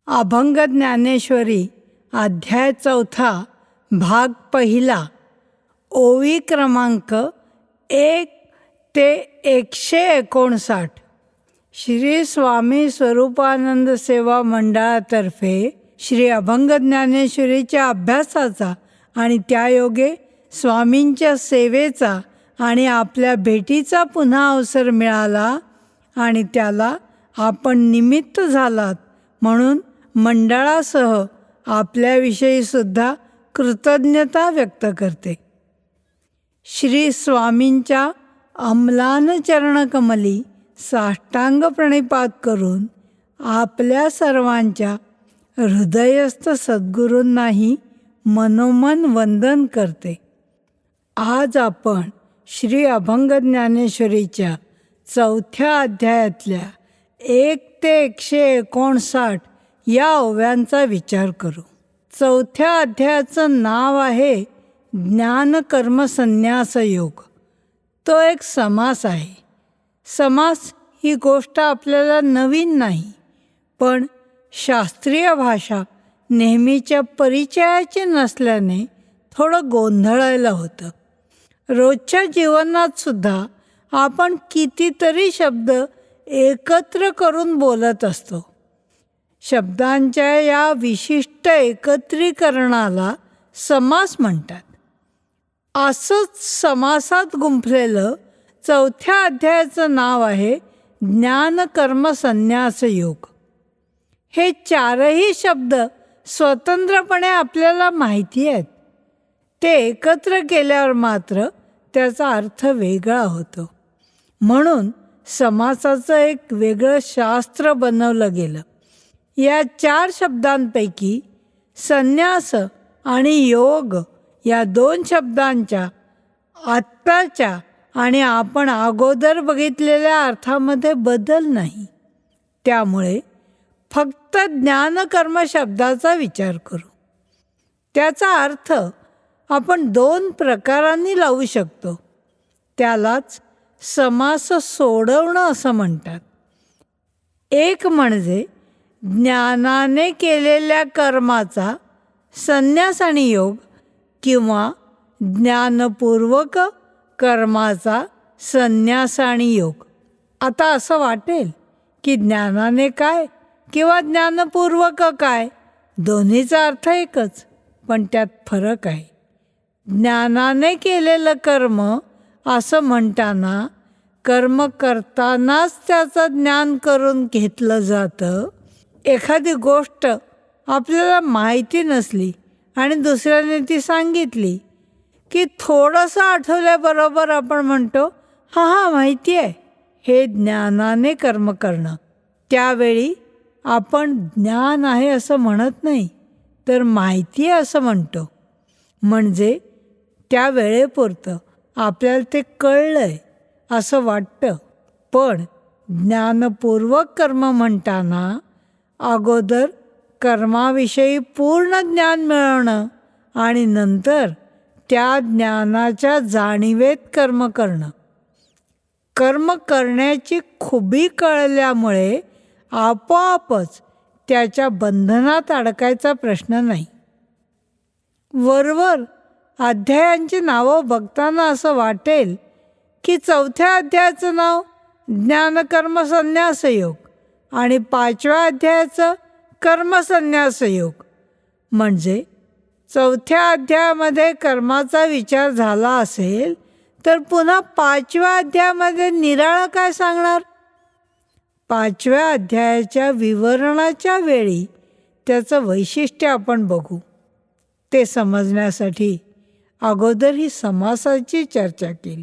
अभंग ज्ञानेश्वरी अध्याय 4 भाग 1 ओवी क्रमांक 1 ते 159. श्री स्वामी स्वरूपानंद सेवा मंडळातर्फे श्री अभंग ज्ञानेश्वरीच्या अभ्यासाचा आणि त्यायोगे स्वामींच्या सेवेचा आणि आपल्या भेटीचा पुन्हा अवसर मिळाला आणि त्याला आपण निमित्त झालात म्हणून मंडळासह आपल्याविषयी सुद्धा कृतज्ञता व्यक्त करते. श्री स्वामींच्या अम्लान चरणकमली साष्टांग प्रणिपात करून आपल्या सर्वांच्या हृदयस्थ सद्गुरूंनाही मनोमन वंदन करते. आज आपण श्री अभंग ज्ञानेश्वरीच्या 4थ्या अध्यायातल्या 1 ते 159 या ओव्यांचा विचार करू. 4थ्या अध्यायाचं नाव आहे ज्ञानकर्म संन्यास योग. तो एक समास आहे. समास ही गोष्ट आपल्याला नवीन नाही, पण शास्त्रीय भाषा नेहमीच्या परिचयाची नसल्याने थोडं गोंधळायला होतं. रोजच्या जीवनात सुद्धा आपण कितीतरी शब्द एकत्र करून बोलत असतो. शब्दांच्या या विशिष्ट एकत्रीकरणाला समास म्हणतात. असंच समासात गुंफलेलं 4थ्या अध्यायाचं नाव आहे ज्ञानकर्म संन्यास योग. हे 4ही शब्द स्वतंत्रपणे आपल्याला माहिती आहेत. ते एकत्र केल्यावर मात्र त्याचा अर्थ वेगळा होतो. म्हणून समासाचं एक वेगळं शास्त्र बनवलं गेलं. या 4 शब्दांपैकी संन्यास आणि योग या 2 शब्दांच्या आत्ताच्या आणि आपण अगोदर बघितलेल्या अर्थामध्ये बदल नाही. त्यामुळे फक्त ज्ञानकर्म शब्दाचा विचार करू. त्याचा अर्थ आपण 2 प्रकारांनी लावू शकतो. त्यालाच समास सोडवणं असं म्हणतात. एक म्हणजे ज्ञानाने केलेल्या कर्माचा संन्यास आणि योग किंवा ज्ञानपूर्वक कर्माचा संन्यास आणि योग. आता असं वाटेल की ज्ञानाने काय किंवा ज्ञानपूर्वक काय, दोन्हीचा अर्थ एकच, पण त्यात फरक आहे. ज्ञानाने केलेलं कर्म असं म्हणताना कर्म करतानाच त्याचं ज्ञान करून घेतलं जातं. एखादी गोष्ट आपल्याला माहिती नसली आणि दुसऱ्याने ती सांगितली की थोडंसं आठवल्याबरोबर आपण म्हणतो हां माहिती आहे. हे ज्ञानाने कर्म करणं. त्यावेळी आपण ज्ञान आहे असं म्हणत नाही, तर माहिती आहे असं म्हणतो. म्हणजे त्या वेळेपुरतं आपल्याला ते कळलंय असं वाटतं. पण ज्ञानपूर्वक कर्म म्हणताना अगोदर कर्माविषयी पूर्ण ज्ञान मिळवणं आणि नंतर त्या ज्ञानाच्या जाणीवेत कर्म करणं. कर्म करण्याची खुबी कळल्यामुळे आपोआपच त्याच्या बंधनात अडकायचा प्रश्न नाही. वरवर अध्यायांची नावं बघताना असं वाटेल की 4थ्या अध्यायाचं नाव ज्ञानकर्म संन्यास योग आणि 5व्या अध्यायाचं कर्मसंन्यास योग. म्हणजे 4थ्या अध्यायामध्ये कर्माचा विचार झाला असेल तर पुन्हा 5व्या अध्यायामध्ये निराळं काय सांगणार? 5व्या अध्यायाच्या विवरणाच्या वेळी त्याचं वैशिष्ट्य आपण बघू. ते समजण्यासाठी अगोदर ही समासाची चर्चा केली.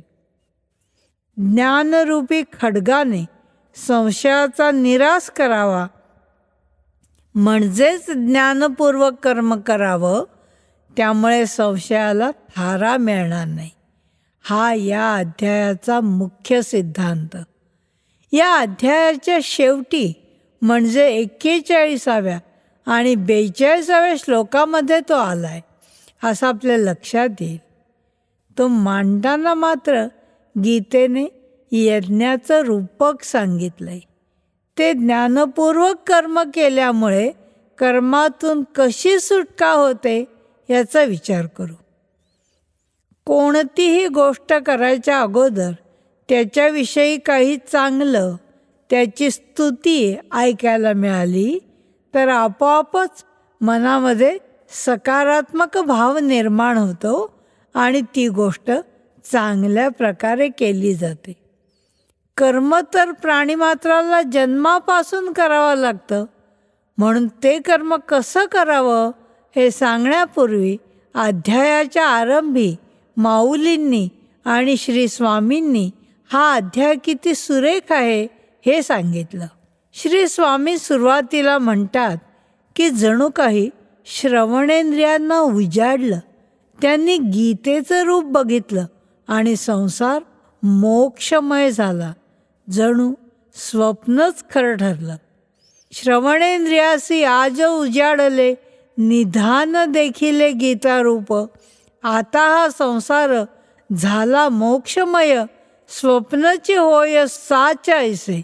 ज्ञानरूपी खड्गाने संशयाचा निराश करावा म्हणजेच ज्ञानपूर्वक कर्म करावं. त्यामुळे संशयाला थारा मिळणार नाही. हा या अध्यायाचा मुख्य सिद्धांत. या अध्यायाच्या शेवटी म्हणजे 41व्या आणि 42व्या श्लोकामध्ये तो आलाय असं आपल्या लक्षात येईल. तो मांडताना मात्र गीतेने यज्ञाचं रूपक सांगितलंय. ते ज्ञानपूर्वक कर्म केल्यामुळे कर्मातून कशी सुटका होते याचा विचार करू. कोणतीही गोष्ट करायच्या अगोदर त्याच्याविषयी काही चांगलं, त्याची स्तुती ऐकायला मिळाली तर आपोआपच मनामध्ये सकारात्मक भाव निर्माण होतो आणि ती गोष्ट चांगल्या प्रकारे केली जाते. कर्म तर प्राणीमात्राला जन्मापासून करावं लागतं, म्हणून ते कर्म कसं करावं हे सांगण्यापूर्वी अध्यायाच्या आरंभी माऊलींनी आणि श्री स्वामींनी हा अध्याय किती सुरेख आहे हे सांगितलं. श्री स्वामी सुरुवातीला म्हणतात की जणू काही श्रवणेंद्रियांना उजाडलं, त्यांनी गीतेचं रूप बघितलं आणि संसार मोक्षमय झाला, जणू स्वप्नच खरं ठरलं. श्रवणेंद्रियासी आज उजाडले, निधान देखिले गीतारूप, आता हा संसार झाला मोक्षमय, स्वप्नची होय साच ऐसे.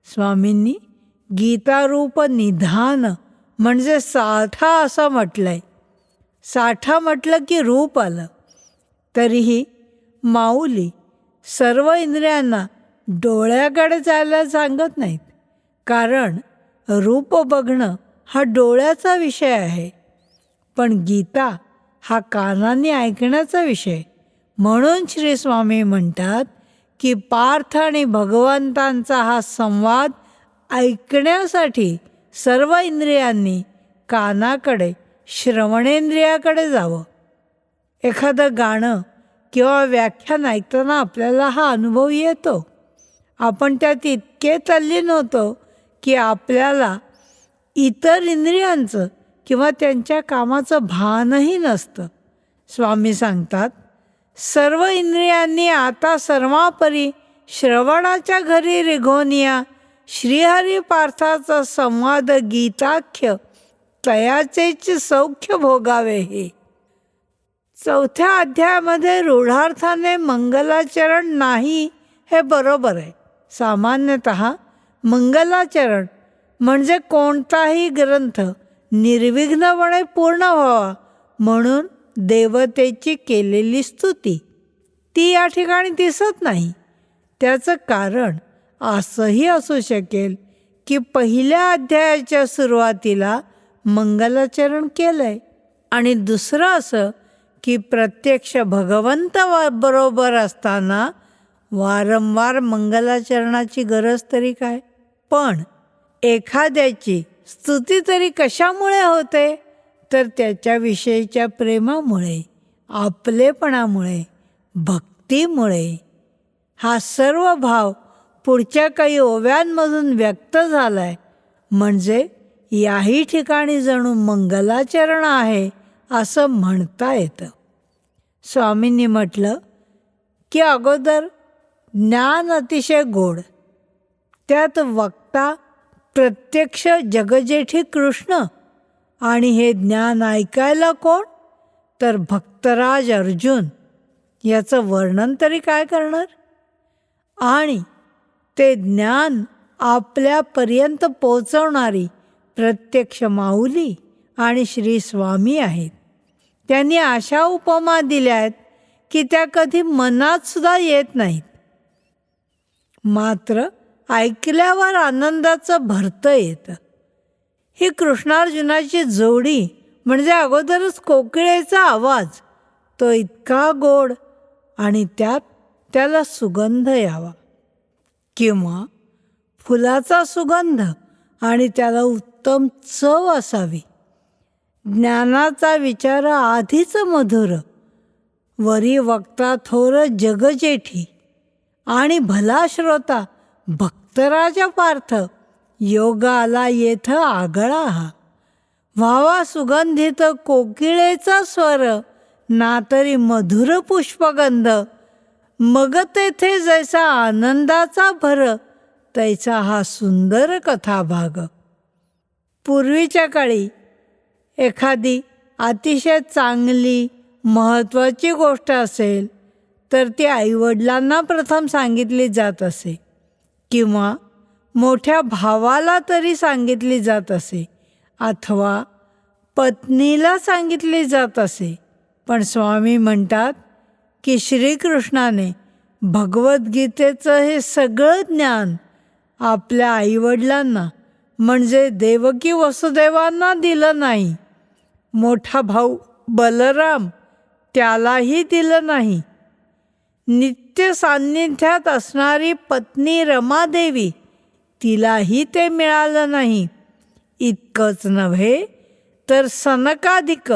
स्वामींनी गीतारूप निधान म्हणजे साठा असं म्हटलंय. साठा म्हटलं की रूप आलं. तरीही माऊली सर्व इंद्रियांना डोळ्याकडे जायला सांगत नाहीत, कारण रूप बघणं हा डोळ्याचा विषय आहे, पण गीता हा कानाने ऐकण्याचा विषय. म्हणून श्री स्वामी म्हणतात की पार्थ आणि भगवंतांचा हा संवाद ऐकण्यासाठी सर्व इंद्रियांनी कानाकडे, श्रवणेंद्रियाकडे जावं. एखादं गाणं किंवा व्याख्यान ऐकताना आपल्याला हा अनुभव येतो. आपण त्यात इतके तल्लीन होतो की आपल्याला इतर इंद्रियांचं किंवा त्यांच्या कामाचं भानही नसतं. स्वामी सांगतात, सर्व इंद्रियांनी आता सर्वापरी श्रवणाच्या घरी रिघोनिया, श्रीहरी पार्थाचा संवाद गीताख्य, तयाचेच सौख्य भोगावे हे. चौथ्या अध्यायामध्ये रूढार्थाने मंगलाचरण नाही हे बरोबर आहे. सामान्यतः मंगलाचरण म्हणजे कोणताही ग्रंथ निर्विघ्नपणे पूर्ण व्हावा म्हणून देवतेची केलेली स्तुती, ती या ठिकाणी दिसत नाही. त्याचं कारण असंही असू शकेल की पहिल्या अध्यायाच्या सुरुवातीला मंगलाचरण केलंय आणि दुसरं असं की प्रत्यक्ष भगवंत बरोबर असताना वारंवार मंगलाचरणाची गरज तरी काय. पण एखाद्याची स्तुती तरी कशामुळे होते, तर त्याच्याविषयीच्या प्रेमामुळे, आपलेपणामुळे, भक्तीमुळे. हा सर्व भाव पुढच्या काही ओव्यांमधून व्यक्त झालाय, म्हणजे याही ठिकाणी जणू मंगलाचरण आहे असं म्हणता येतं. स्वामींनी म्हटलं की अगोदर ज्ञान अतिशय गोड, त्यात वक्ता प्रत्यक्ष जगजेठी कृष्ण, आणि हे ज्ञान ऐकायला कोण, तर भक्तराज अर्जुन. याचं वर्णन तरी काय करणार. आणि ते ज्ञान आपल्यापर्यंत पोचवणारी प्रत्यक्ष माऊली आणि श्री स्वामी आहेत. त्यांनी अशा उपमा दिल्या आहेत की त्या कधी मनात सुद्धा येत नाहीत, मात्र ऐकल्यावर आनंदाचं भरतं येतं. ही कृष्णार्जुनाची जोडी म्हणजे अगोदरच कोकिळेचा आवाज, तो इतका गोड आणि त्यात त्याला सुगंध यावा, किंवा फुलाचा सुगंध आणि त्याला उत्तम चव असावी. ज्ञानाचा विचार आधीच मधुर, वरी वक्ता थोर जगजेठी, आणि भला श्रोता भक्तराजा पार्थ. योग आला येथ आगळा हा, व्हावा सुगंधित कोकिळेचा स्वर, ना तरी मधुर पुष्पगंध. मग तेथे जैसा आनंदाचा भर, तैसा हा सुंदर कथाभाग. पूर्वीच्या काळी एखादी अतिशय चांगली महत्त्वाची गोष्ट असेल तर ती आईवडिलांना प्रथम सांगितली जात असे, किंवा मोठ्या भावाला तरी सांगितली जात असे. अथवा पत्नीला सांगितले जात असे. पण स्वामी म्हणतात की श्रीकृष्णाने भगवद्गीतेचं हे सगळं ज्ञान आपल्या आईवडिलांना म्हणजे देवकी वसुदेवांना दिलं नाही. मोठा भाऊ बलराम त्यालाही दिलं नाही. नित्य सान्निध्यात असणारी पत्नी रमादेवी तिलाही ते मिळालं नाही. इतकंच नव्हे तर सनकादिक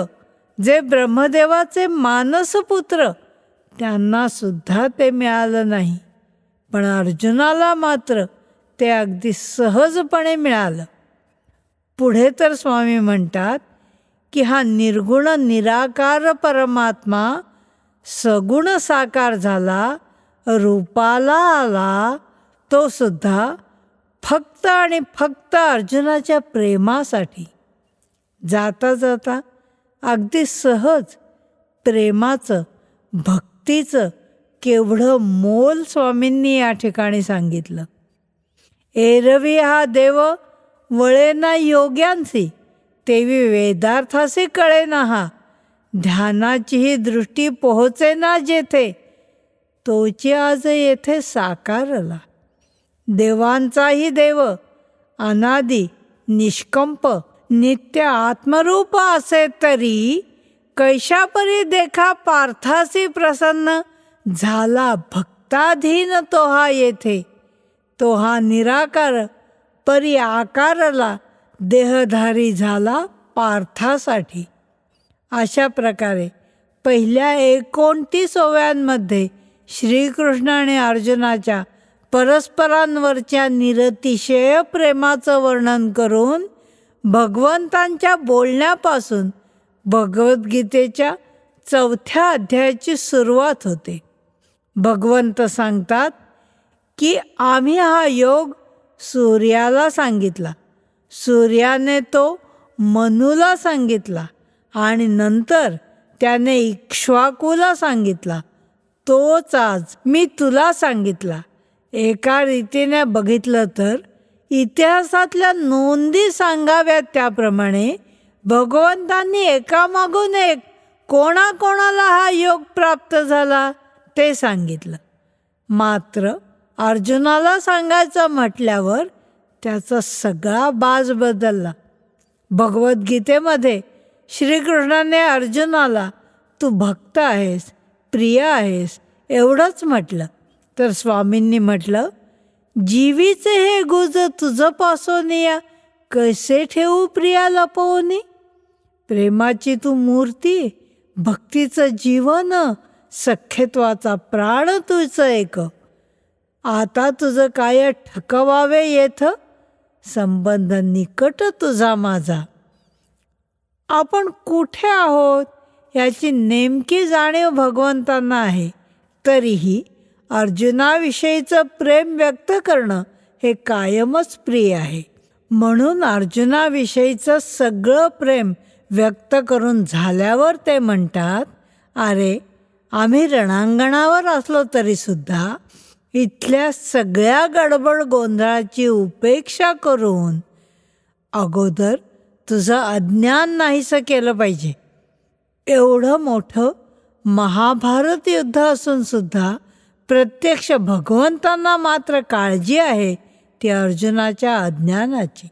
जे ब्रह्मदेवाचे मानसपुत्र त्यांना सुद्धा ते मिळालं नाही. पण अर्जुनाला मात्र ते अगदी सहजपणे मिळालं. पुढे तर स्वामी म्हणतात की हा निर्गुण निराकार परमात्मा सगुण साकार झाला, रूपाला आला, तो सुद्धा फक्त आणि फक्त अर्जुनाच्या प्रेमासाठी. जाता जाता अगदी सहज प्रेमाचं भक्तीचं केवढं मोल स्वामींनी या ठिकाणी सांगितलं. एरवी हा देव वळेना योग्यांसी, तेवी वेदार्थासी कळेना हा. ध्यानाचीही दृष्टी पोहोचेना जेथे, तोची आज येथे साकारला. देवांचाही देव अनादी निष्कंप नित्य आत्मरूप असे तरी, कैशापरी देखा पार्थासी प्रसन्न, झाला भक्ताधीन तो हा येथे. तो हा निराकार परी आकारला, देहधारी झाला पार्थासाठी. अशा प्रकारे पहिल्या 29 ओव्यांमध्ये श्रीकृष्ण आणि अर्जुनाच्या परस्परांवरच्या निरतिशय प्रेमाचं वर्णन करून भगवंतांच्या बोलण्यापासून भगवद्गीतेच्या 4थ्या अध्यायाची सुरुवात होते. भगवंत सांगतात की आम्ही हा योग सूर्याला सांगितला, सूर्याने तो मनूला सांगितला आणि नंतर त्याने इक्ष्वाकूला सांगितला, तोच आज मी तुला सांगितला. एका रीतीने बघितलं तर इतिहासातल्या नोंदी सांगाव्यात त्याप्रमाणे भगवंतांनी एकामागून एक कोणाकोणाला हा योग प्राप्त झाला ते सांगितलं. मात्र अर्जुनाला सांगायचं म्हटल्यावर त्याचा सगळा बाज बदलला. भगवद्गीतेमध्ये श्रीकृष्णाने अर्जुनाला तू भक्त आहेस, प्रिय आहेस एवढंच म्हटलं, तर स्वामींनी म्हटलं जीवीचे हे गुज तुझं पासोनिया, कसे ठेवू प्रिया लपवूनी. प्रेमाची तू मूर्ती, भक्तीचं जीवन, सख्यत्वाचा प्राण तुझं एक. आता तुझं काय ठकवावे येथ, संबंध निकट तुझा माझा. आपण कुठे आहोत याची नेमकी जाणीव भगवंतांना आहे. तरीही अर्जुनाविषयीचं प्रेम व्यक्त करणं हे कायमच प्रिय आहे. म्हणून अर्जुनाविषयीचं सगळं प्रेम व्यक्त करून झाल्यावर ते म्हणतात, अरे आम्ही रणांगणावर असलो तरीसुद्धा इथल्या सगळ्या गडबड गोंधळाची उपेक्षा करून अगोदर तुझं अज्ञान नाहीसं केलं पाहिजे. एवढं मोठं महाभारत युद्ध असून सुद्धा प्रत्यक्ष भगवंतांना मात्र काळजी आहे ती अर्जुनाच्या अज्ञानाची.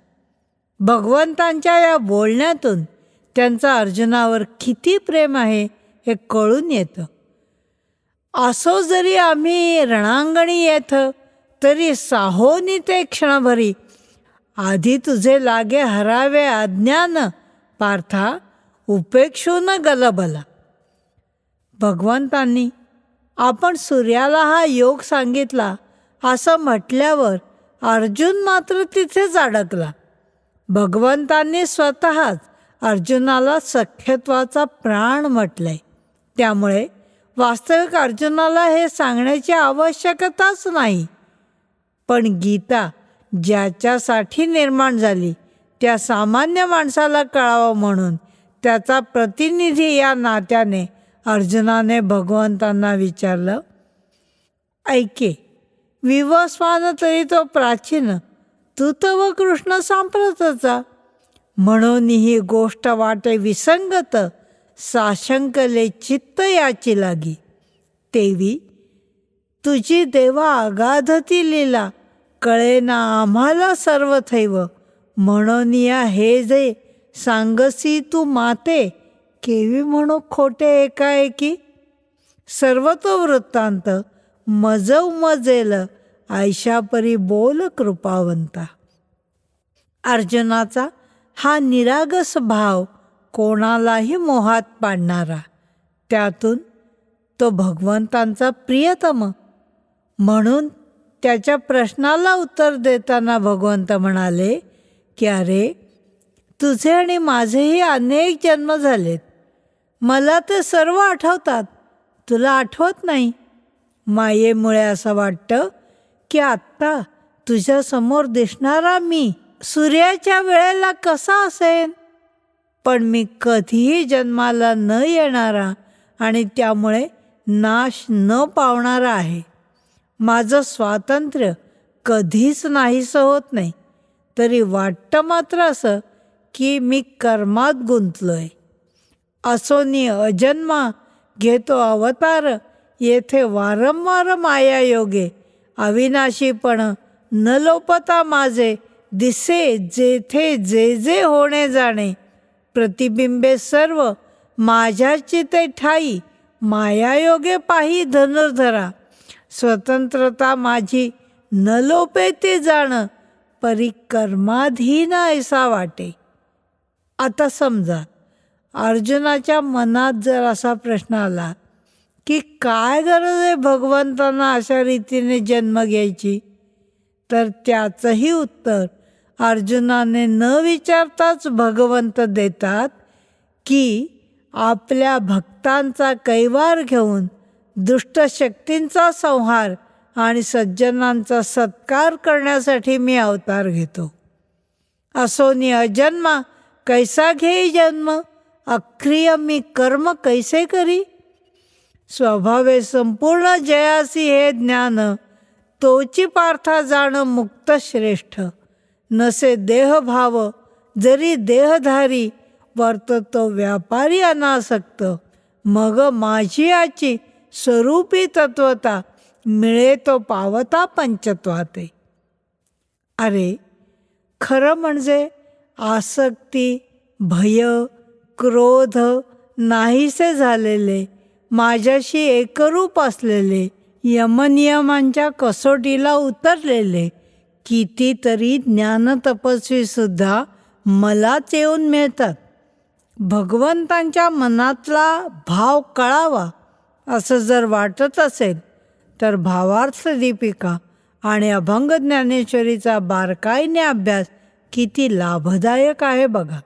भगवंतांच्या या बोलण्यातून त्यांचं अर्जुनावर किती प्रेम आहे हे कळून येतं. असो जरी आम्ही रणांगणी येथ, तरी साहोनी ते क्षणभरी, आधी तुझे लागे हरावे अज्ञान, पार्था उपेक्षून गलबला. भगवंतांनी आपण सूर्याला हा योग सांगितला असं म्हटल्यावर अर्जुन मात्र तिथेच अडकला. भगवंतांनी स्वतःच अर्जुनाला सख्यत्वाचा प्राण म्हटलंय. त्यामुळे वास्तविक अर्जुनाला हे सांगण्याची आवश्यकताच नाही. पण गीता ज्याच्यासाठी निर्माण झाली त्या सामान्य माणसाला कळावं म्हणून त्याचा प्रतिनिधी या नात्याने अर्जुनाने भगवंतांना विचारलं, ऐके विवस्वान तरी तो प्राचीन, तू तव कृष्ण सांप्रतचा. म्हणून ही गोष्ट वाटे विसंगत, साशंकले चित्त याची लागी. तेवी तुझी देवा अगाधती लीला, कळेना आम्हाला सर्वथैव. म्हणून या हे जे सांगसी तू माते, केवी म्हणू खोटे एकाएकी. सर्व तो वृत्तांत मज उमजेल, आयशापरी बोल कृपावंता. अर्जुनाचा हा निरागस भाव कोणालाही मोहात पाडणारा, त्यातून तो भगवंतांचा प्रियतम. म्हणून त्याच्या प्रश्नाला उत्तर देताना भगवंत म्हणाले की अरे, तुझे आणि माझेही अनेक जन्म झालेत. मला ते सर्व आठवतात, तुला आठवत नाही. मायेमुळे असं वाटतं की आत्ता तुझ्यासमोर दिसणारा मी सूर्याच्या वेळेला कसा असेन, पण मी कधीही जन्माला न येणारा आणि त्यामुळे नाश न पावणारा आहे. माझं स्वातंत्र्य कधीच नाहीसं होत नाही. तरी वाटतं मात्र असं की मी कर्मात गुंतलोय. असोनी अजन्मा घेतो अवतार, येथे वारंवार मायायोगे. अविनाशीपण न लोपता माझे, दिसे जेथे जे जे होणे जाणे. प्रतिबिंबे सर्व माझ्याची ते ठाई, मायायोगे पाही धनुर्धरा. स्वतंत्रता माझी न लोपे ते जाण, परी कर्माधीन ऐसा वाटे. आता समजा अर्जुनाच्या मनात जर असा प्रश्न आला की काय गरज आहे भगवंतांना अशा रीतीने जन्म घ्यायची, तर त्याचंही उत्तर अर्जुनाने न विचारताच भगवंत देतात की आपल्या भक्तांचा कैवार घेऊन दुष्ट शक्तींचा संहार आणि सज्जनांचा सत्कार करण्यासाठी मी अवतार घेतो. असोनी अजन्मा कैसा घेई जन्म, अक्रिय मी कर्म कैसे करी. स्वभावे संपूर्ण जयासी हे ज्ञान, तोची पार्था जाण मुक्त श्रेष्ठ. नसे देहभाव जरी देहधारी, वर्ततो व्यापारी अनासक्त. मग माझी आची स्वरूपी तत्वता, मिळे तो पावता पंचत्वाते. अरे, खरं म्हणजे आसक्ती, भय, क्रोध नाहीसे झालेले, माझ्याशी एकरूप असलेले, यमनियमांच्या कसोटीला उतरलेले कितीतरी ज्ञानतपस्वी सुद्धा मलाच येऊन मिळतात. भगवंतांच्या मनातला भाव कळावा असं जर वाटत असेल तर भावार्थ दीपिका आणि अभंग ज्ञानेश्वरीचा बारकाईने अभ्यास किती लाभदायक आहे बघा.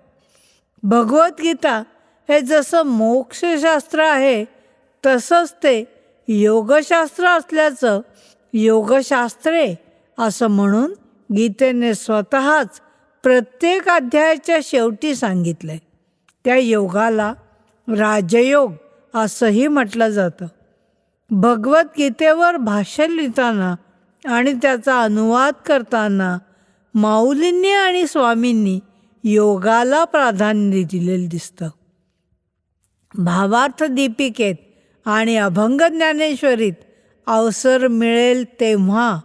भगवद्गीता हे जसं मोक्षशास्त्र आहे तसंच ते योगशास्त्र असल्याचं योगशास्त्रे असं म्हणून गीतेने स्वतःच प्रत्येक अध्यायाच्या शेवटी सांगितलंय. त्या योगाला राजयोग असंही म्हटलं जातं. भगवद्गीतेवर भाष्य लिहिताना आणि त्याचा अनुवाद करताना माऊलींनी आणि स्वामींनी योगाला प्राधान्य दिलेलं दिसतं. भावार्थ दीपिकेत आणि अभंग ज्ञानेश्वरीत अवसर मिळेल तेव्हा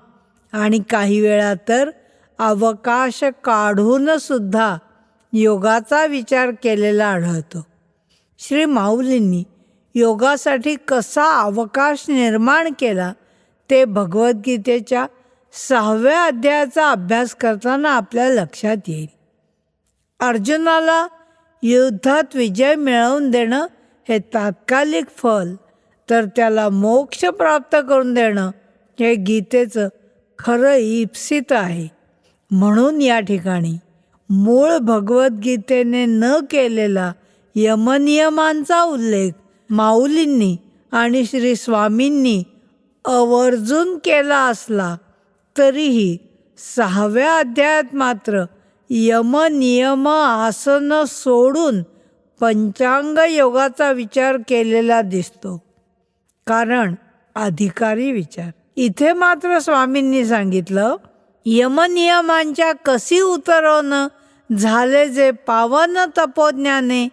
आणि काही वेळा तर अवकाश काढून सुद्धा योगाचा विचार केलेला आढळतो. श्री माऊलींनी योगासाठी कसा अवकाश निर्माण केला ते भगवद्गीतेच्या 6व्या अध्यायाचा अभ्यास करताना आपल्या लक्षात येईल. अर्जुनाला युद्धात विजय मिळवून देणं हे तात्कालिक फल, तर त्याला मोक्ष प्राप्त करून देणं हे गीतेचं खरं ईप्सित आहे. म्हणून या ठिकाणी मूळ भगवद्गीतेने न केलेला यमनियमांचा उल्लेख माऊलींनी आणि श्री स्वामींनी आवर्जून केला असला तरीही 6व्या अध्यायात मात्र यमनियम आसन सोडून पंचांग योगाचा विचार केलेला दिसतो. कारण अधिकारी विचार. इथे मात्र स्वामींनी सांगितलं, यमनियमांच्या कसी उतरवणं झाले जे पावन तपोज्ञाने,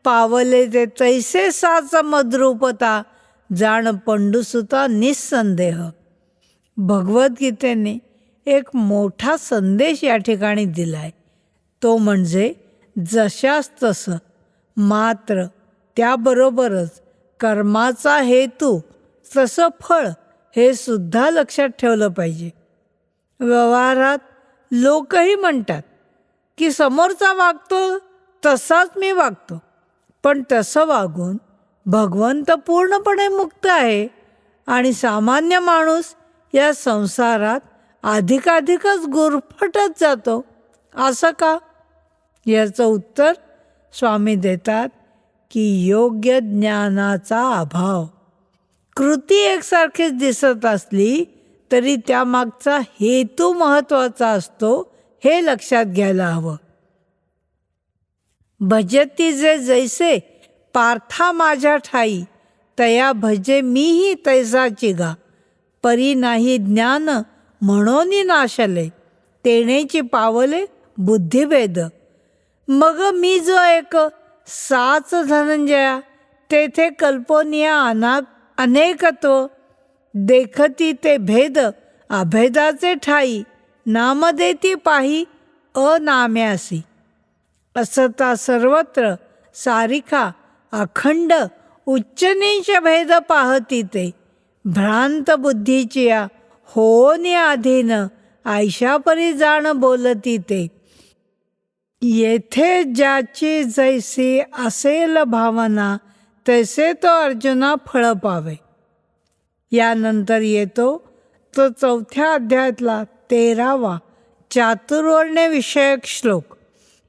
पावले ते तैसे साच मद्रूपता, जाण पंडुसुता निस्संदेह. भगवद्गीतेने एक मोठा संदेश या ठिकाणी दिलाय. तो म्हणजे जशास तसं, मात्र त्याबरोबरच कर्माचा हेतू तसं फळ हे सुद्धा लक्षात ठेवलं पाहिजे. व्यवहारात लोकही म्हणतात की समोरचा वागतो तसाच मी वागतो, पण तसं वागून भगवंत पूर्णपणे मुक्त आहे आणि सामान्य माणूस या संसारात अधिकाधिकच गुरफटत जातो. असं का? याचं उत्तर स्वामी देतात की योग्य ज्ञानाचा अभाव. कृती एकसारखीच दिसत असली तरी त्यामागचा हेतू महत्त्वाचा असतो हे लक्षात घ्यायला हवं. भजती जे जैसे पार्था माझ्या ठाई, तया भजे मीही तैसाची गा, परी नाही ज्ञान म्हणोनी नाशले, तेणेची पावले बुद्धिभेद. मग मी जो एक साच धनंजया, तेथे कल्पोनिया अनेकत्व, देखती ते भेद अभेदाचे ठाई, नाम देती पाही अनाम्यासी. असता सर्वत्र सारिखा अखंड उच्च-नीच भेद पाहती ते, भ्रांत बुद्धीची होनी अधीन, आयशापरी जाण बोलती ते. येथे ज्याची जैसी असेल भावना, तैसे तो अर्जुना फळ पावे. यानंतर येतो तो 4थ्या अध्यायातला 13वा चातुर्वर्ण्य विषयक श्लोक.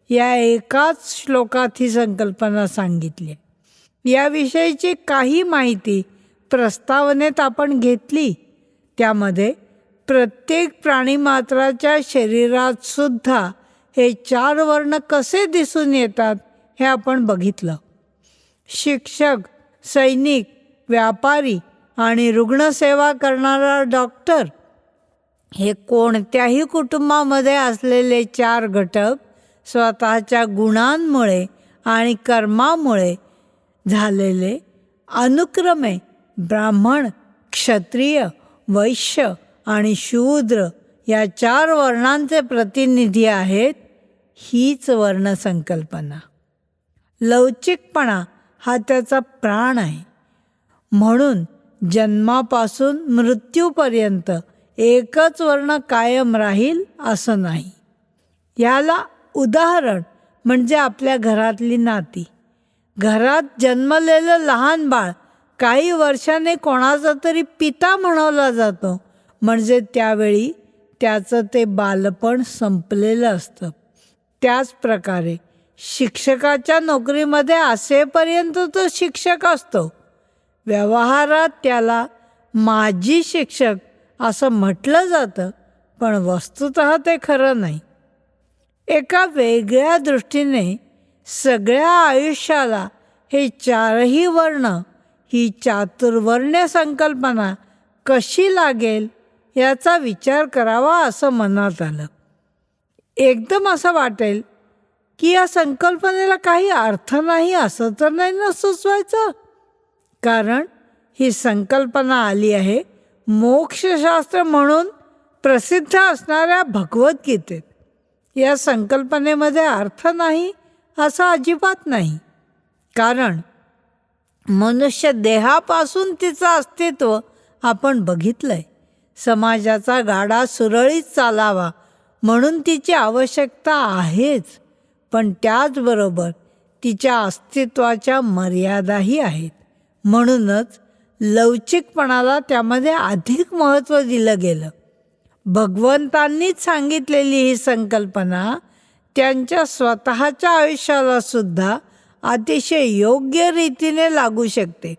या एकाच श्लोकात ही संकल्पना सांगितली. याविषयीची काही माहिती प्रस्तावनेत आपण घेतली. त्यामध्ये प्रत्येक प्राणीमात्राच्या शरीरात सुद्धा हे 4 वर्ण कसे दिसून येतात हे आपण बघितलं. शिक्षक, सैनिक, व्यापारी आणि रुग्णसेवा करणारा डॉक्टर हे कोणत्याही कुटुंबामध्ये असलेले 4 घटक स्वतःच्या गुणांमुळे आणि कर्मामुळे झालेले अनुक्रमे ब्राह्मण, क्षत्रिय, वैश्य आणि शूद्र या 4 वर्णांचे प्रतिनिधी आहेत. हीच वर्णसंकल्पना. लवचिकपणा हा त्याचा प्राण आहे. म्हणून जन्मापासून मृत्यूपर्यंत एकच वर्ण कायम राहील असं नाही. याला उदाहरण म्हणजे आपल्या घरातली नाती. घरात जन्मलेलं लहान बाळ काही वर्षाने कोणाचा तरी पिता म्हणवला जातो, म्हणजे त्यावेळी त्याचं ते बालपण संपलेलं असतं. त्याच प्रकारे शिक्षकाच्या नोकरीमध्ये असेपर्यंत तो शिक्षक असतो. व्यवहारात त्याला माजी शिक्षक असं म्हटलं जातं, पण वस्तुतः ते खरं नाही. एका वेगळ्या दृष्टीने सगळ्या आयुष्याला हे 4ही वर्ण, ही चातुर्वर्ण्य संकल्पना कशी लागेल याचा विचार करावा असं मनात आलं. एकदम असं वाटेल की या संकल्पनेला काही अर्थ नाही असं तर नाही ना सुचवायचं. कारण ही संकल्पना आली आहे मोक्षशास्त्र म्हणून प्रसिद्ध असणाऱ्या भगवद्गीतेत. या संकल्पनेमध्ये अर्थ नाही असं अजिबात नाही. कारण मनुष्य देहापासून तिचं अस्तित्व आपण बघितलंय. समाजाचा गाडा सुरळीत चालावा म्हणून तिची आवश्यकता आहेच, पण त्याचबरोबर तिच्या अस्तित्वाच्या मर्यादाही आहेत. म्हणूनच लवचिकपणाला त्यामध्ये अधिक महत्त्व दिलं गेलं. भगवंतांनीच सांगितलेली ही संकल्पना त्यांच्या स्वतःच्या आयुष्याला सुद्धा अतिशय योग्य रीतीने लागू शकते.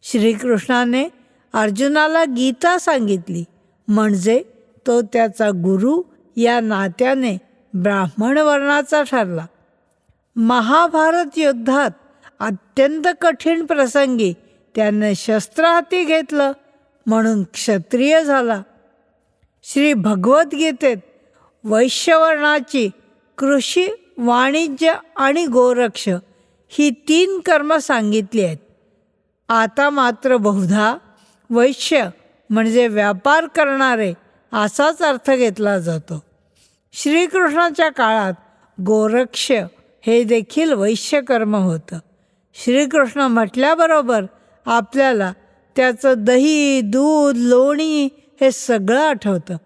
श्रीकृष्णाने अर्जुनाला गीता सांगितली, म्हणजे तो त्याचा गुरु या नात्याने ब्राह्मण वर्णाचा ठरला. महाभारत युद्धात अत्यंत कठीण प्रसंगी त्याने शस्त्र हाती घेतलं म्हणून क्षत्रिय झाला. श्री भगवद्गीतेत वैश्यवर्णाची कृषी, वाणिज्य आणि गोरक्ष ही 3 कर्म सांगितली आहेत. आता मात्र बहुधा वैश्य म्हणजे व्यापार करणारे असाच अर्थ घेतला जातो. श्रीकृष्णाच्या काळात गोरक्ष हे देखील वैश्यकर्म होतं. श्रीकृष्ण म्हटल्याबरोबर आपल्याला त्याचं दही, दूध, लोणी हे सगळं आठवतं.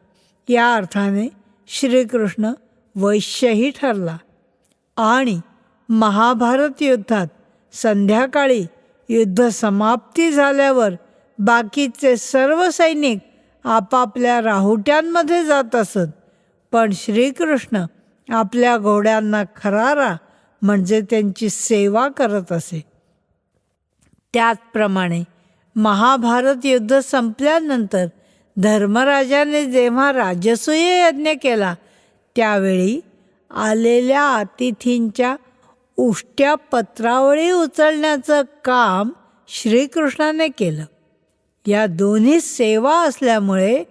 या अर्थाने श्रीकृष्ण वैश्यही ठरला. आणि महाभारत युद्धात संध्याकाळी युद्ध समाप्ती झाल्यावर बाकीचे सर्व सैनिक आपापल्या राहुट्यांमध्ये जात असत, पण श्रीकृष्ण आपल्या घोड्यांना खरारा म्हणजे त्यांची सेवा करत असे. त्याचप्रमाणे महाभारत युद्ध संपल्यानंतर धर्मराजाने जेव्हा राजसूय यज्ञ केला त्यावेळी आलेल्या अतिथींच्या उष्ट्या पत्रावळी उचलण्याचं काम श्रीकृष्णाने केलं. या दोन्ही सेवा असल्यामुळे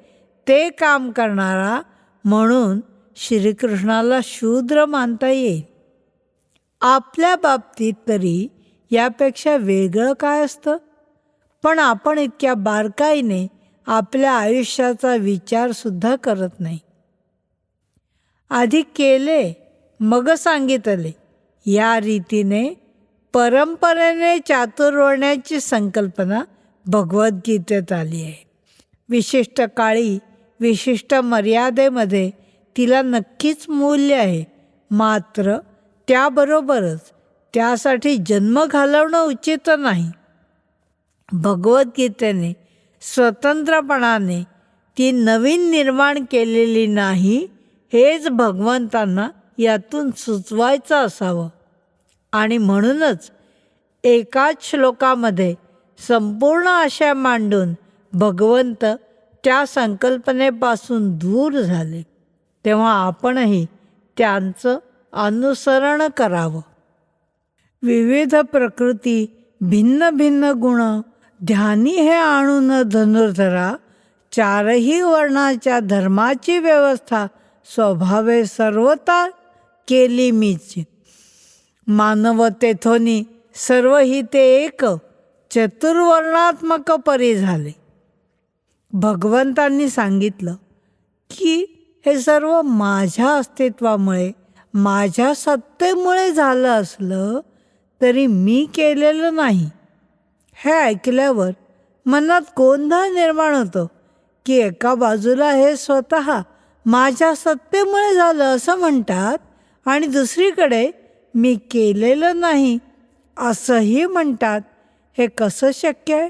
ते काम करणारा म्हणून श्रीकृष्णाला शूद्र मानता येईल. आपल्या बाबतीत तरी यापेक्षा वेगळं काय असतं? पण आपण इतक्या बारकाईने आपल्या आयुष्याचा विचारसुद्धा करत नाही. आधी केले मग सांगितले या रीतीने परंपरेने चातुर्वर्ण्याची संकल्पना भगवद्गीतेत आली आहे. विशिष्ट काळी विशिष्ट मर्यादेमध्ये तिला नक्कीच मूल्य आहे. मात्र त्याबरोबरच त्यासाठी जन्म घालवणं उचित नाही. भगवद्गीतेने स्वतंत्रपणाने ती नवीन निर्माण केलेली नाही हेच भगवंतांना यातून सुचवायचं असावं. आणि म्हणूनच एकाच श्लोकामध्ये संपूर्ण आशय मांडून भगवंत त्या संकल्पनेपासून दूर झाले. तेव्हा आपणही त्यांचं अनुसरण करावं. विविध प्रकृती, भिन्न भिन्न गुण, ध्यानी हे आणून धनुर्धरा, 4ही वर्णाच्या धर्माची व्यवस्था स्वभावे सर्वता केली मीच. मानव तेथोनी सर्व ही ते एक, चतुर्वर्णात्मक परी झाले. भगवंतांनी सांगितलं की हे सर्व माझ्या अस्तित्वामुळे, माझ्या सत्तेमुळे झालं असलं तरी मी केलेलं नाही. हे ऐकल्यावर मनात गोंधळ निर्माण होतो की एका बाजूला हे स्वतः माझ्या सत्तेमुळे झालं असं म्हणतात आणि दुसरीकडे मी केलेलं नाही असंही म्हणतात. हे कसं शक्य आहे?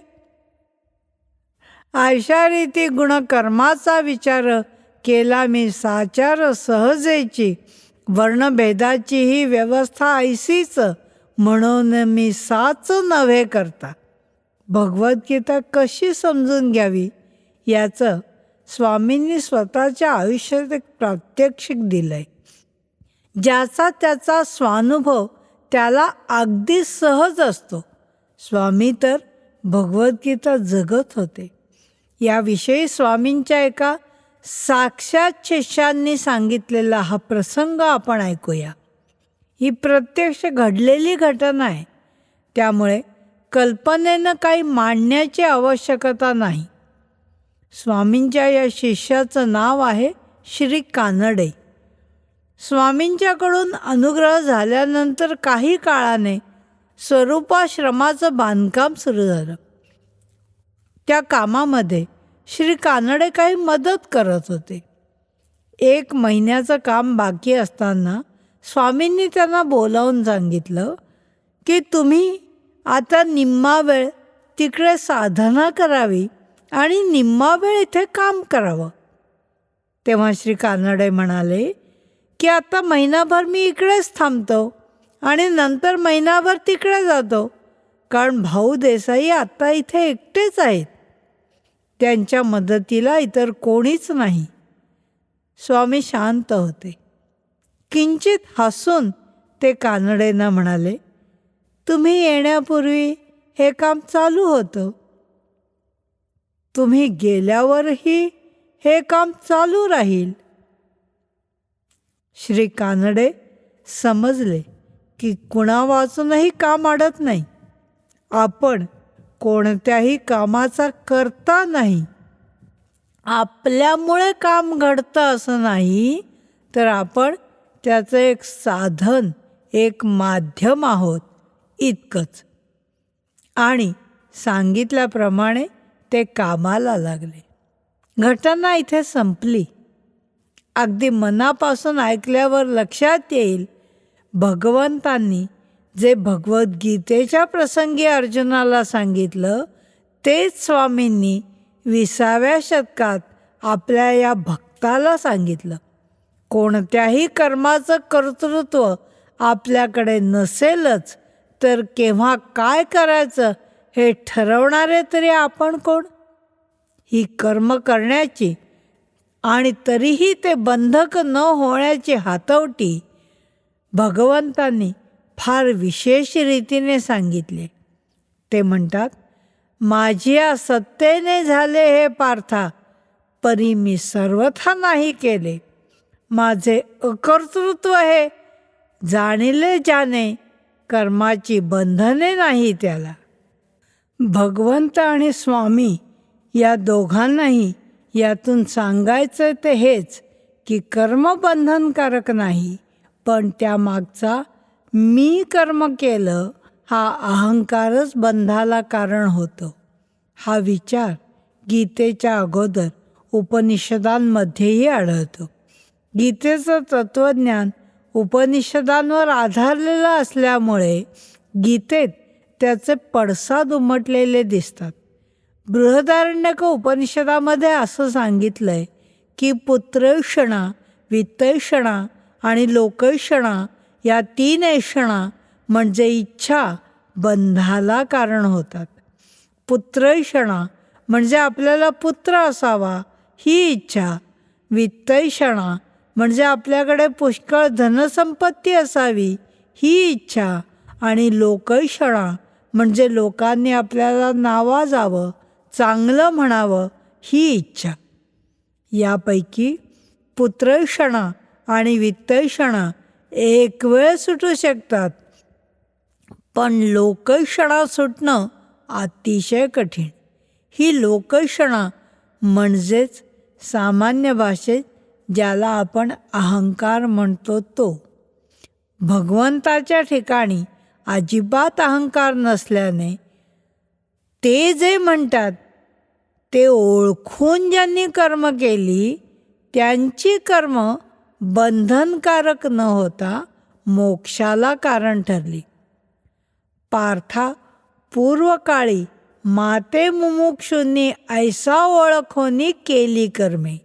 अशा रीती गुणकर्माचा विचार केला मी साचार सहजेची, वर्णभेदाची ही व्यवस्था ऐसीच, म्हणून मी साच नव्हे करता. भगवद्गीता कशी समजून घ्यावी याचं स्वामींनी स्वतःच्या आयुष्यात एक प्रात्यक्षिक दिलं आहे. ज्याचा त्याचा स्वानुभव त्याला अगदी सहज असतो. स्वामी तर भगवद्गीता जगत होते. याविषयी स्वामींच्या एका साक्षात शिष्यांनी सांगितलेला हा प्रसंग आपण ऐकूया. ही प्रत्यक्ष घडलेली घटना आहे, त्यामुळे कल्पनेनं काही मांडण्याची आवश्यकता नाही. स्वामींच्या या शिष्याचं नाव आहे श्री कानडे. स्वामींच्याकडून अनुग्रह झाल्यानंतर काही काळाने स्वरूपाश्रमाचं बांधकाम सुरू झालं. त्या कामामध्ये श्री कानडे काही मदत करत होते. 1 महिन्याचं काम बाकी असताना स्वामींनी त्यांना बोलावून सांगितलं की तुम्ही आता निम्मा वेळ तिकडे साधना करावी आणि निम्मा वेळ इथे काम करावं. तेव्हा श्री कानडे म्हणाले की आता महिनाभर मी इकडेच थांबतो आणि नंतर महिनाभर तिकडे जातो, कारण भाऊ देसाई आत्ता इथे एकटेच आहेत. त्यांच्या मदतीला इतर कोणीच नाही. स्वामी शांत होते. किंचित हसून ते कानडेंना म्हणाले, तुम्ही येण्यापूर्वी हे काम चालू होतं. तुम्ही गेल्यावरही हे काम चालू राहील. श्री कानडे समजले की कुणा वाचूनही काम अडत नाही. आपण कोणत्याही कामाचा करता नाही. आपल्यामुळे काम घडतं असं नाही, तर आपण त्याचं एक साधन, एक माध्यम आहोत इतकंच. आणि सांगितल्याप्रमाणे ते कामाला लागले. घटना इथे संपली. अगदी मनापासून ऐकल्यावर लक्षात येईल, भगवंतांनी जे भगवद्गीतेच्या प्रसंगी अर्जुनाला सांगितलं तेच स्वामींनी 20व्या शतकात आपल्या या भक्ताला सांगितलं. कोणत्याही कर्माचं कर्तृत्व आपल्याकडे नसेलच तर केव्हा काय करायचं हे ठरवणारे तरी आपण कोण? ही कर्म करण्याची आणि तरीही ते बंधक न होण्याची हातवटी भगवंतांनी फार विशेष रीतीने सांगितले. ते म्हणतात, माझ्या सत्तेने झाले हे पार्था, परी मी सर्वथा नाही केले. माझे अकर्तृत्व हे जाणिले ज्याने, कर्माची बंधने नाही त्याला. भगवंत आणि स्वामी या दोघांनाही यातून सांगायचं ते हेच की कर्म बंधनकारक नाही, पण त्यामागचा मी कर्म केलं हा अहंकारच बंधाला कारण होतो. हा विचार गीतेच्या अगोदर उपनिषदांमध्येही आढळतो. गीतेचं तत्त्वज्ञान उपनिषदांवर आधारलेलं असल्यामुळे गीतेत त्याचे पडसाद उमटलेले दिसतात. बृहदारण्यक उपनिषदामध्ये असं सांगितलंय की पुत्रैषणा, वित्तैषणा आणि लोकैषणा या 3 ऐषणा म्हणजे इच्छा बंधाला कारण होतात. पुत्रैषणा म्हणजे आपल्याला पुत्र असावा ही इच्छा, वित्तैषणा म्हणजे आपल्याकडे पुष्कळ धनसंपत्ती असावी ही इच्छा, आणि लोकैषणा म्हणजे लोकांनी आपल्याला नावाजावं, चांगलं म्हणावं ही इच्छा. यापैकी पुत्रैषणा आणि वित्तैषणा एक वेळ सुटू शकतात, पण लोकैषणा सुटणं अतिशय कठीण. ही लोकैषणा म्हणजेच सामान्य भाषेत ज्याला आपण अहंकार म्हणतो तो. भगवंताच्या ठिकाणी अजिबात अहंकार नसल्याने ते जे म्हणतात ते ओळखून ज्यांनी कर्म केली त्यांची कर्म बंधनकारक न होता मोक्षाला कारण ठरली. पार्था, पूर्वकाळी माते मुमुक्षूंनी ऐसा ओळखोनी केली कर्मे.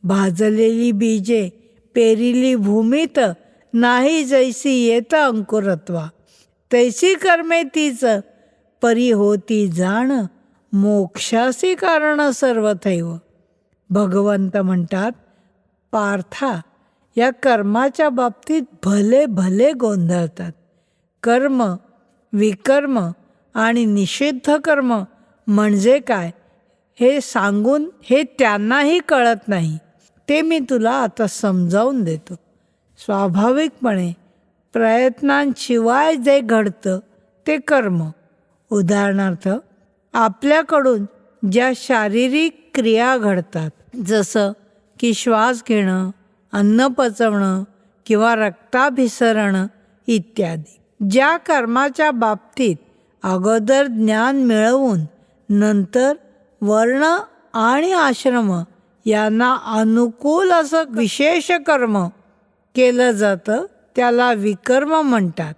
भाजलेली बीजे पेरिली भूमीत, नाही जैसी येत अंकुरत्वा. तैसी कर्मे तीच, परी होती जाण, मोक्षासी कारण सर्वथैव. भगवंत म्हणतात, पार्था, या कर्माच्या बाबतीत भले भले गोंधळतात. कर्म, विकर्म आणि निषिद्ध कर्म म्हणजे काय हे सांगून हे त्यांनाही कळत नाही. ते मी तुला आता समजावून देतो. स्वाभाविकपणे प्रयत्नांशिवाय जे घडतं ते कर्म. उदाहरणार्थ, आपल्याकडून ज्या शारीरिक क्रिया घडतात, जसं की श्वास घेणं, अन्न पचवणं किंवा रक्ताभिसरण इत्यादी, ज्या कर्माच्या बाबतीत अगोदर ज्ञान मिळवून नंतर वर्ण आणि आश्रम यांना अनुकूल असं विशेष कर्म केलं जातं त्याला विकर्म म्हणतात.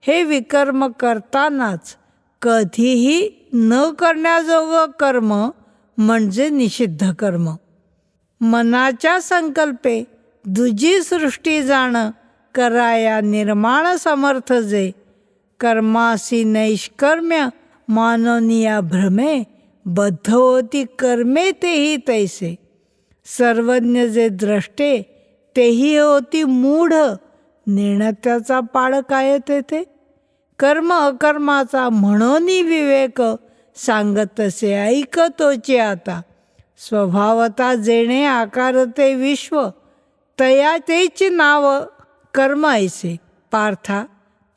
हे विकर्म करतानाच कधीही न करण्याजोगं कर्म म्हणजे निषिद्ध कर्म. मनाच्या संकल्पे दुजी सृष्टी जाणं कराया निर्माण समर्थ जे, कर्मासी नैष्कर्म्य माननीया भ्रमे, बद्ध होती कर्मे तेही तैसे. सर्वज्ञ जे द्रष्टे तेही होती मूढ, निर्णत्याचा पाड काय तेथे. कर्म अकर्माचा म्हणोनी विवेक, सांगतसे ऐकतोचे आता. स्वभावता जेणे आकारते विश्व, तया तेची नाव कर्म ऐसे. पार्था,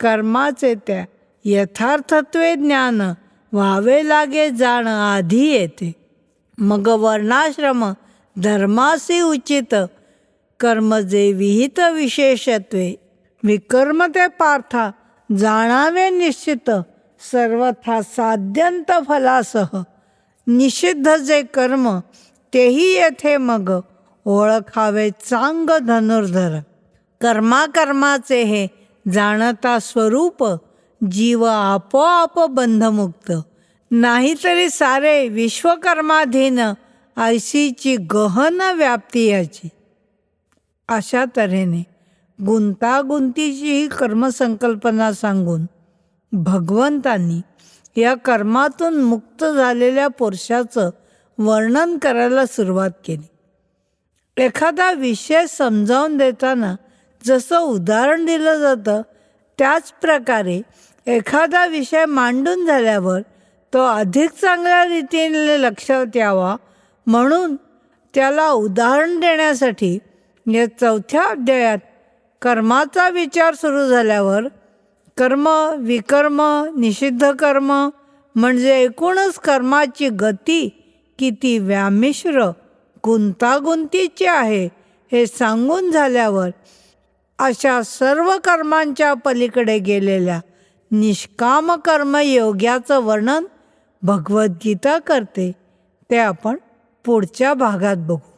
कर्माचे त्या यथार्थत्वे ज्ञान व्हावे लागे जाण आधी येते. मग वर्णाश्रम धर्मासी उचित कर्म जे विहित विशेषत्वे. विकर्म ते पार्था जाणावे निश्चित सर्वथा साध्यंत फलासह. निषिद्ध जे कर्म तेही येथे मग ओळखावे चांग धनुर्धर. कर्माकर्माचे हे जाणता स्वरूप जीव आपोआप बंधमुक्त. नाहीतरी सारे विश्वकर्माधीन ऐशीची गहन व्याप्ती याची. अशा तऱ्हेने गुंतागुंतीची ही कर्मसंकल्पना सांगून भगवंतांनी या कर्मातून मुक्त झालेल्या पुरुषाचं वर्णन करायला सुरुवात केली. एखादा विषय समजावून देताना जसं उदाहरण दिलं जातं त्याच प्रकारे एखादा विषय मांडून झाल्यावर तो अधिक चांगल्या रीतीने लक्षात यावा म्हणून त्याला उदाहरण देण्यासाठी या 4थ्या अध्यायात कर्माचा विचार सुरू झाल्यावर कर्म, विकर्म, निषिद्ध कर्म म्हणजे एकूणच कर्माची गती किती व्यामिश्र गुंतागुंतीची आहे हे सांगून झाल्यावर अशा सर्व कर्मांच्या पलीकडे गेलेल्या निष्काम कर्मयोग्याचं वर्णन भगवद्गीता करते. ते आपण पुढच्या भागात बघू.